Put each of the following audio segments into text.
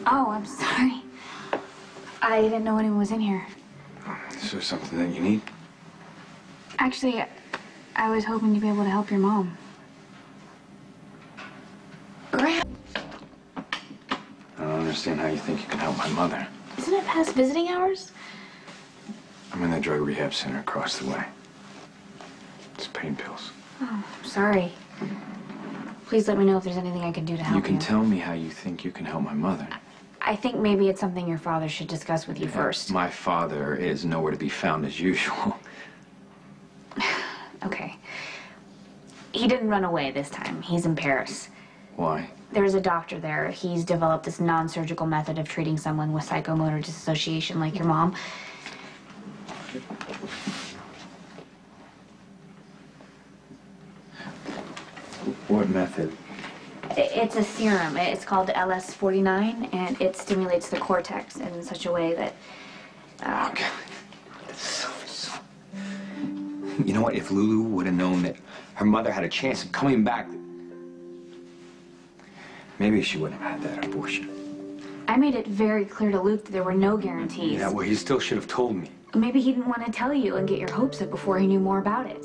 Oh, I'm sorry. I didn't know anyone was in here. Is there something that you need? Actually, I was hoping to be able to help your mom. I don't understand how you think you can help my mother. Isn't it past visiting hours? I'm in the drug rehab center across the way. It's pain pills. Oh, sorry. Please let me know if there's anything I can do to help you. You can tell me how you think you can help my mother. I think maybe it's something your father should discuss with you first. My father is nowhere to be found as usual. Okay. He didn't run away this time. He's in Paris. Why? There's a doctor there. He's developed this non-surgical method of treating someone with psychomotor dissociation like your mom. What method? It's a serum. It's called LS49, and it stimulates the cortex in such a way that... Okay. You know what? If Lulu would have known that her mother had a chance of coming back, maybe she wouldn't have had that abortion. I made it very clear to Luke that there were no guarantees. Yeah, well, he still should have told me. Maybe he didn't want to tell you and get your hopes up before he knew more about it.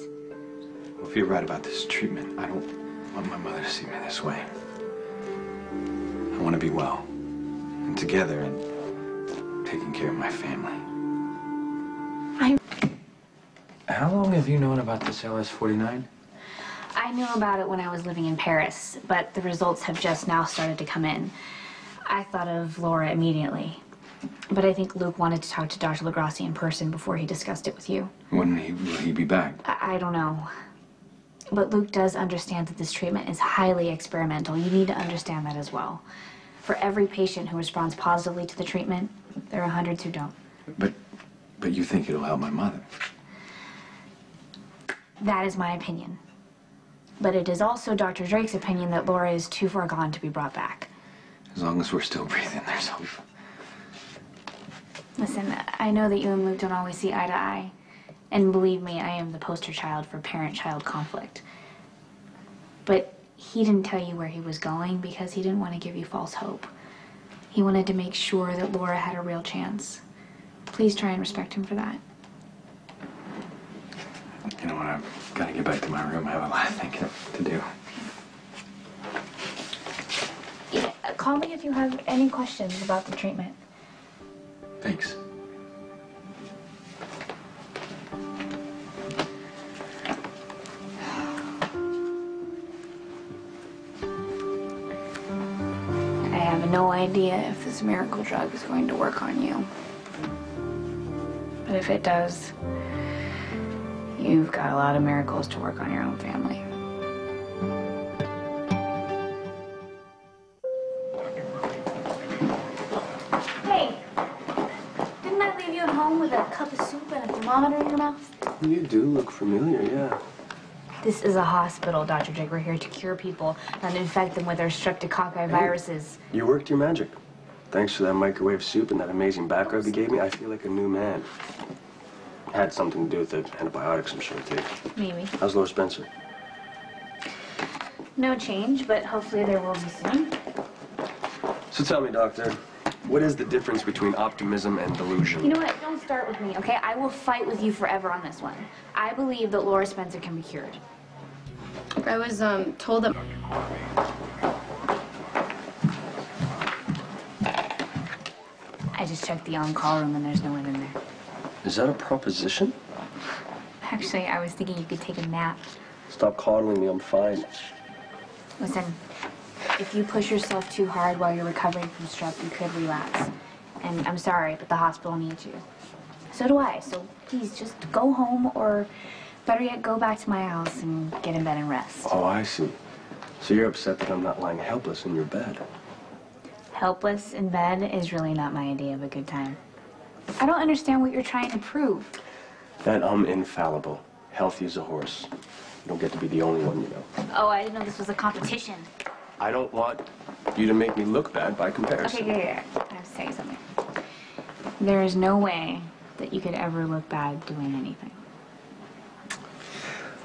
Well, if you're right about this treatment, I don't want my mother to see me this way. I want to be well and together and taking care of my family. How long have you known about this LS49? I knew about it when I was living in Paris, but the results have just now started to come in. I thought of Laura immediately, but I think Luke wanted to talk to Dr. Lagrassi in person before he discussed it with you. Will he be back? I don't know. But Luke does understand that this treatment is highly experimental. You need to understand that as well. For every patient who responds positively to the treatment, there are hundreds who don't. But you think it'll help my mother? That is my opinion. But it is also Dr. Drake's opinion that Laura is too far gone to be brought back. As long as we're still breathing, there's hope. Listen, I know that you and Luke don't always see eye to eye. And believe me, I am the poster child for parent-child conflict. But he didn't tell you where he was going because he didn't want to give you false hope. He wanted to make sure that Laura had a real chance. Please try and respect him for that. You know what, I've got to get back to my room. I have a lot of thinking to do. Yeah, call me if you have any questions about the treatment. Thanks. I have no idea if this miracle drug is going to work on you. But if it does, you've got a lot of miracles to work on your own family. Hey, didn't I leave you at home with a cup of soup and a thermometer in your mouth? You do look familiar, yeah. This is a hospital, Dr. Drake. We're here to cure people, not infect them with their streptococci viruses. You worked your magic. Thanks for that microwave soup and that amazing back rub you gave me. I feel like a new man. Had something to do with the antibiotics, I'm sure, too. Maybe. How's Laura Spencer? No change, but hopefully there will be soon. So tell me, doctor, what is the difference between optimism and delusion? You know what? Don't start with me, okay? I will fight with you forever on this one. I believe that Laura Spencer can be cured. I was told that... I just checked the on-call room and there's no one in there. Is that a proposition? Actually, I was thinking you could take a nap. Stop coddling me, I'm fine. Listen, if you push yourself too hard while you're recovering from strep, you could relapse. And I'm sorry, but the hospital needs you. So do I, so please just go home or better yet, go back to my house and get in bed and rest. Oh, I see. So you're upset that I'm not lying helpless in your bed. Helpless in bed is really not my idea of a good time. I don't understand what you're trying to prove. That I'm infallible. Healthy as a horse. You don't get to be the only one, you know. Oh, I didn't know this was a competition. I don't want you to make me look bad by comparison. Okay, I have to tell you something. There is no way that you could ever look bad doing anything.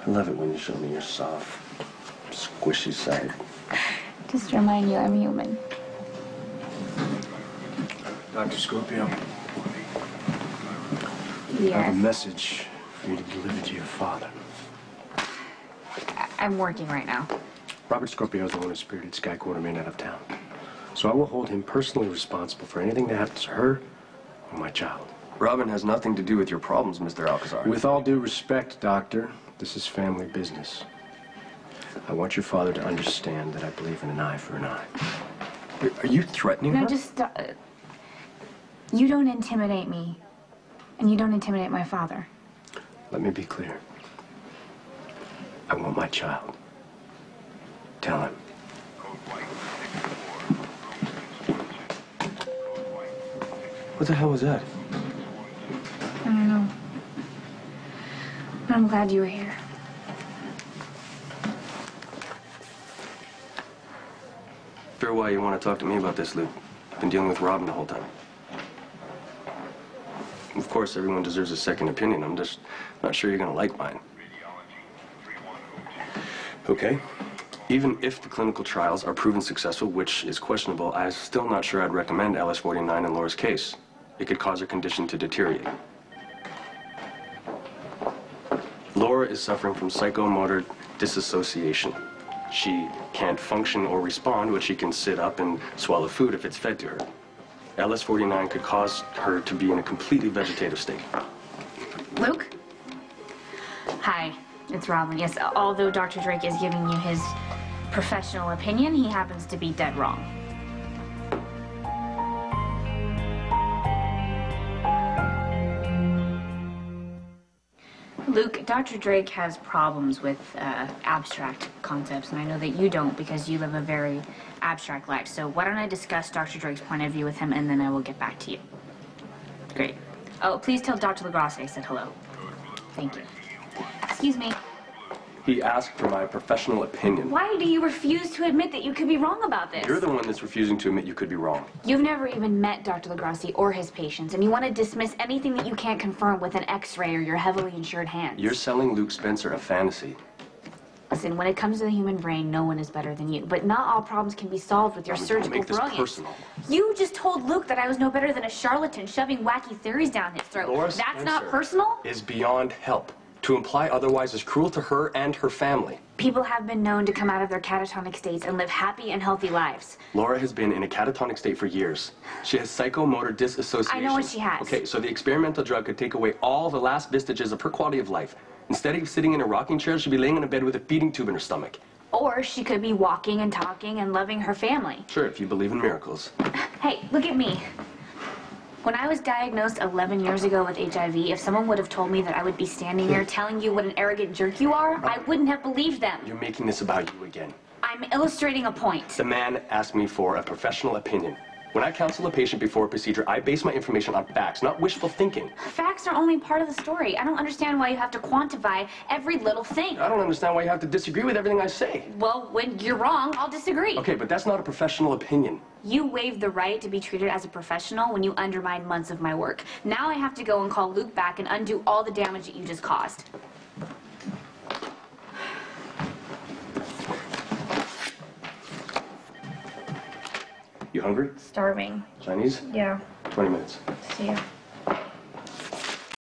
I love it when you show me your soft, squishy side. Just to remind you I'm human. Dr. Scorpio, I have a Yes. message for you to deliver to your father. I'm working right now. Robert Scorpio is the one who spirited Sky Quartermain out of town. So I will hold him personally responsible for anything that happens to her or my child. Robin has nothing to do with your problems, Mr. Alcazar. With all due respect, Doctor, this is family business. I want your father to understand that I believe in an eye for an eye. Are you threatening No, her? just you don't intimidate me, and you don't intimidate my father. Let me be clear. I want my child. Tell him. What the hell was that? I don't know. But I'm glad you were here. Fair why you want to talk to me about this, Luke. I've been dealing with Robin the whole time. Of course, everyone deserves a second opinion. I'm just not sure you're going to like mine. Okay. Even if the clinical trials are proven successful, which is questionable, I'm still not sure I'd recommend LS-49 in Laura's case. It could cause her condition to deteriorate. Laura is suffering from psychomotor dissociation. She can't function or respond, but she can sit up and swallow food if it's fed to her. LS-49 could cause her to be in a completely vegetative state. Luke? Hi, it's Robin. Yes, although Dr. Drake is giving you his professional opinion, he happens to be dead wrong. Luke, Dr. Drake has problems with abstract concepts, and I know that you don't because you live a very abstract life. So why don't I discuss Dr. Drake's point of view with him, and then I will get back to you. Great. Oh, please tell Dr. LaGrasse I said hello. Thank you. Excuse me. He asked for my professional opinion. Why do you refuse to admit that you could be wrong about this? You're the one that's refusing to admit you could be wrong. You've never even met Dr. LaGrasse or his patients, and you want to dismiss anything that you can't confirm with an x-ray or your heavily insured hands. You're selling Luke Spencer a fantasy. Listen, when it comes to the human brain, no one is better than you. But not all problems can be solved with your Don't surgical make this brilliance. personal. You just told Luke that I was no better than a charlatan shoving wacky theories down his throat. Laura That's not Spencer personal? Is beyond help. To imply otherwise is cruel to her and her family. People have been known to come out of their catatonic states and live happy and healthy lives. Laura has been in a catatonic state for years. She has psychomotor dissociation. I know what she has. Okay, so the experimental drug could take away all the last vestiges of her quality of life. Instead of sitting in a rocking chair, she'd be laying in a bed with a feeding tube in her stomach. Or she could be walking and talking and loving her family. Sure, if you believe in miracles. Hey, look at me. When I was diagnosed 11 years ago with HIV, if someone would have told me that I would be standing here telling you what an arrogant jerk you are, I wouldn't have believed them. You're making this about you again. I'm illustrating a point. The man asked me for a professional opinion. When I counsel a patient before a procedure, I base my information on facts, not wishful thinking. Facts are only part of the story. I don't understand why you have to quantify every little thing. I don't understand why you have to disagree with everything I say. Well, when you're wrong, I'll disagree. Okay, but that's not a professional opinion. You waived the right to be treated as a professional when you undermined months of my work. Now I have to go and call Luke back and undo all the damage that you just caused. You hungry? Starving. Chinese? Yeah. 20 minutes. See ya.